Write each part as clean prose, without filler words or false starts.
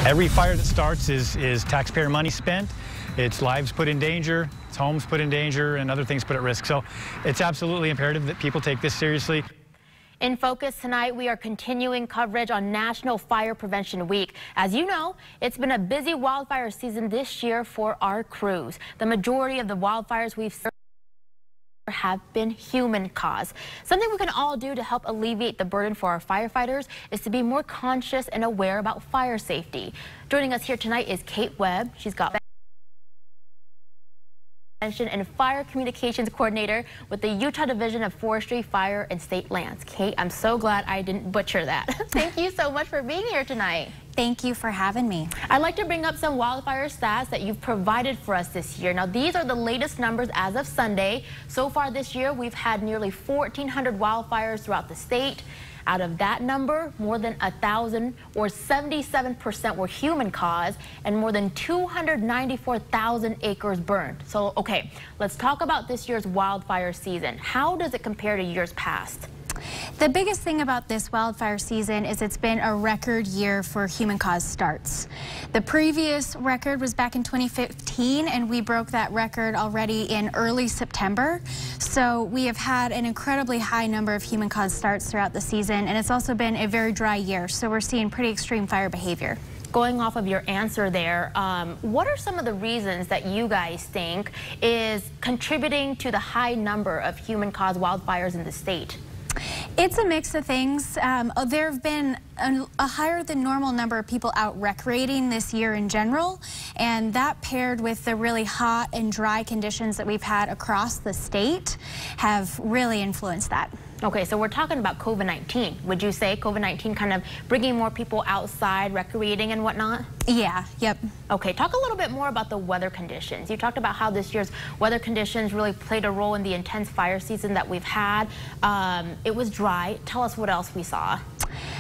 Every fire that starts is taxpayer money spent. It's lives put in danger, it's homes put in danger, and other things put at risk. So it's absolutely imperative that people take this seriously. In focus tonight, we are continuing coverage on National Fire Prevention Week. As you know, it's been a busy wildfire season this year for our crews. The majority of the wildfires we've seen have been human caused. Something we can all do to help alleviate the burden for our firefighters is to be more conscious and aware about fire safety. Joining us here tonight is Kait Webb. She's got and Fire Communications Coordinator with the Utah Division of Forestry, Fire, and State Lands. Kait, I'm so glad I didn't butcher that. Thank you so much for being here tonight. Thank you for having me. I'd like to bring up some wildfire stats that you've provided for us this year. Now, these are the latest numbers as of Sunday. So far this year, we've had nearly 1,400 wildfires throughout the state. Out of that number, more than 1,000, or 77%, were human caused, and more than 294,000 acres burned. So, okay, let's talk about this year's wildfire season. How does it compare to years past? The biggest thing about this wildfire season is it's been a record year for human-caused starts. The previous record was back in 2015, and we broke that record already in early September. So we have had an incredibly high number of human-caused starts throughout the season, and it's also been a very dry year, so we're seeing pretty extreme fire behavior. Going off of your answer there, what are some of the reasons that you guys think is contributing to the high number of human-caused wildfires in the state? It's a mix of things. There have been a higher than normal number of people out recreating this year in general, and that paired with the really hot and dry conditions that we've had across the state have really influenced that. Okay, so we're talking about COVID-19. Would you say COVID-19 kind of bringing more people outside, recreating and whatnot? Yeah, yep. Okay, talk a little bit more about the weather conditions. You talked about how this year's weather conditions really played a role in the intense fire season that we've had. It was dry. Tell us what else we saw.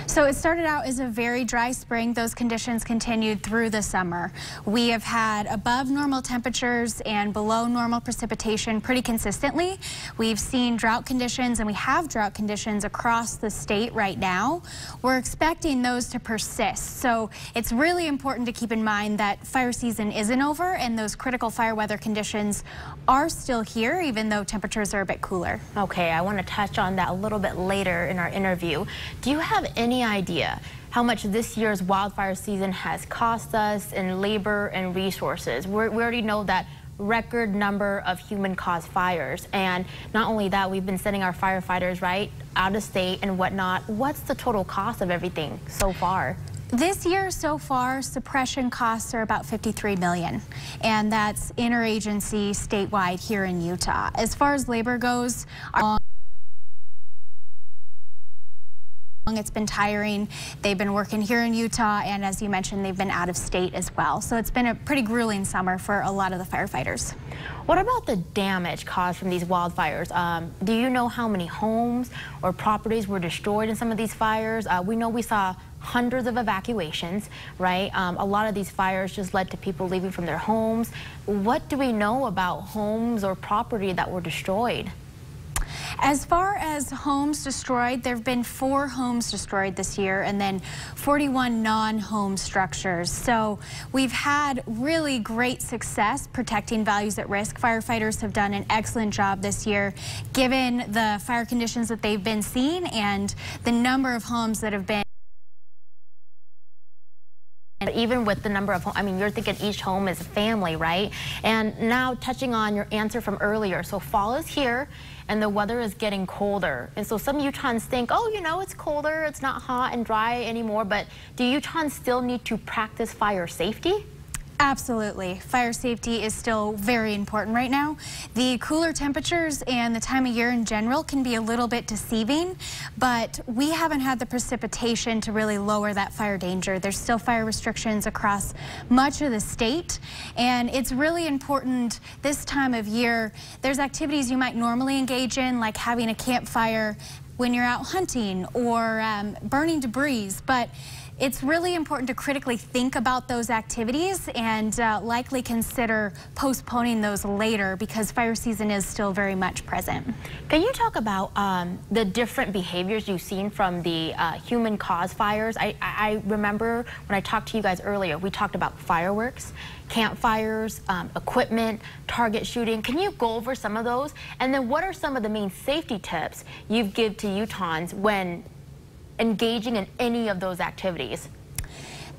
So it started out as a very dry spring. Those conditions continued through the summer. We have had above normal temperatures and below normal precipitation pretty consistently. We've seen drought conditions, and we have drought conditions across the state right now. We're expecting those to persist. So it's really important to keep in mind that fire season isn't over, and those critical fire weather conditions are still here, even though temperatures are a bit cooler. Okay, I want to touch on that a little bit later in our interview. Do you have any idea how much this year's wildfire season has cost us in labor and resources? We already know that record number of human-caused fires, and not only that, we've been sending our firefighters right out of state and whatnot. What's the total cost of everything so far? This year so far, suppression costs are about $53 million, and that's interagency statewide here in Utah. As far as labor goes, it's been tiring. They've been working here in Utah, and as you mentioned, they've been out of state as well. So it's been a pretty grueling summer for a lot of the firefighters. What about the damage caused from these wildfires? Do you know how many homes or properties were destroyed in some of these fires? We know we saw hundreds of evacuations, right? A lot of these fires just led to people leaving from their homes. What do we know about homes or property that were destroyed? As far as homes destroyed, there have been 4 homes destroyed this year, and then 41 non-home structures. So we've had really great success protecting values at risk. Firefighters have done an excellent job this year, given the fire conditions that they've been seeing and the number of homes that have been. Even with the number of homes, I mean, you're thinking each home is a family, right? And now touching on your answer from earlier, so fall is here and the weather is getting colder. And so some Utahns think, oh, you know, it's colder, it's not hot and dry anymore, but do Utahns still need to practice fire safety? Absolutely. Fire safety is still very important right now. The cooler temperatures and the time of year in general can be a little bit deceiving, but we haven't had the precipitation to really lower that fire danger. There's still fire restrictions across much of the state, and it's really important this time of year. There's activities you might normally engage in, like having a campfire when you're out hunting or burning debris, but it's really important to critically think about those activities and likely consider postponing those later because fire season is still very much present. Can you talk about the different behaviors you've seen from the human-caused fires? I remember when I talked to you guys earlier, we talked about fireworks, campfires, equipment, target shooting. Can you go over some of those? And then what are some of the main safety tips you give to Utahns when engaging in any of those activities?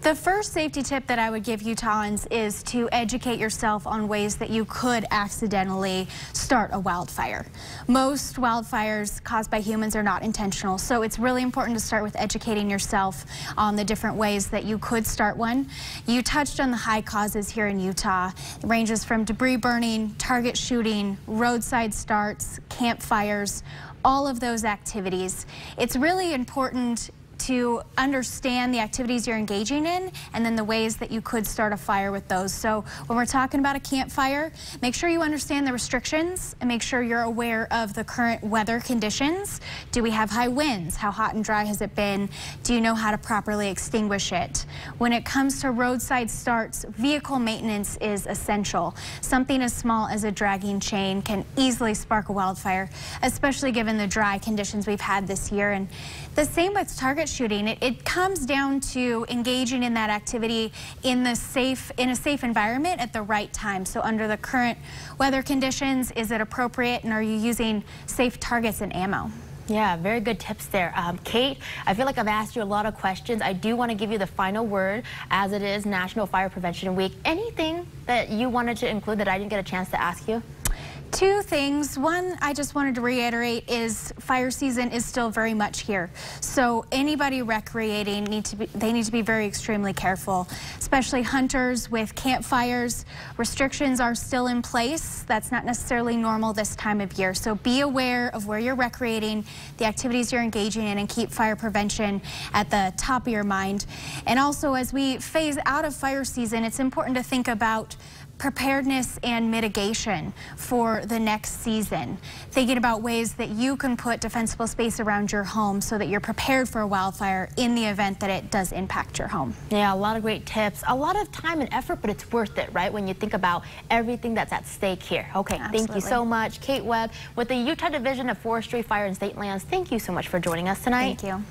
The first safety tip that I would give Utahns is to educate yourself on ways that you could accidentally start a wildfire. Most wildfires caused by humans are not intentional, so it's really important to start with educating yourself on the different ways that you could start one. You touched on the high causes here in Utah. It ranges from debris burning, target shooting, roadside starts, campfires, all of those activities. It's really important to understand the activities you're engaging in and then the ways that you could start a fire with those. So when we're talking about a campfire, make sure you understand the restrictions and make sure you're aware of the current weather conditions. Do we have high winds? How hot and dry has it been? Do you know how to properly extinguish it? When it comes to roadside starts, vehicle maintenance is essential. Something as small as a dragging chain can easily spark a wildfire, especially given the dry conditions we've had this year. And the same with target shooting. It comes down to engaging in that activity in a safe environment at the right time. So under the current weather conditions, is it appropriate, and are you using safe targets and ammo? Yeah, very good tips there. Kait, I feel like I've asked you a lot of questions. I do want to give you the final word as it is National Fire Prevention Week. Anything that you wanted to include that I didn't get a chance to ask you? Two things. One, I just wanted to reiterate is fire season is still very much here. So anybody recreating need to be very extremely careful, especially hunters with campfires. Restrictions are still in place. That's not necessarily normal this time of year. So be aware of where you're recreating, the activities you're engaging in, and keep fire prevention at the top of your mind. And also, as we phase out of fire season, it's important to think about preparedness and mitigation for the next season. Thinking about ways that you can put defensible space around your home so that you're prepared for a wildfire in the event that it does impact your home. Yeah, a lot of great tips, a lot of time and effort, but it's worth it, right? When you think about everything that's at stake here. Okay, Absolutely. Thank you so much. Kait Webb with the Utah Division of Forestry, Fire and State Lands. Thank you so much for joining us tonight. Thank you.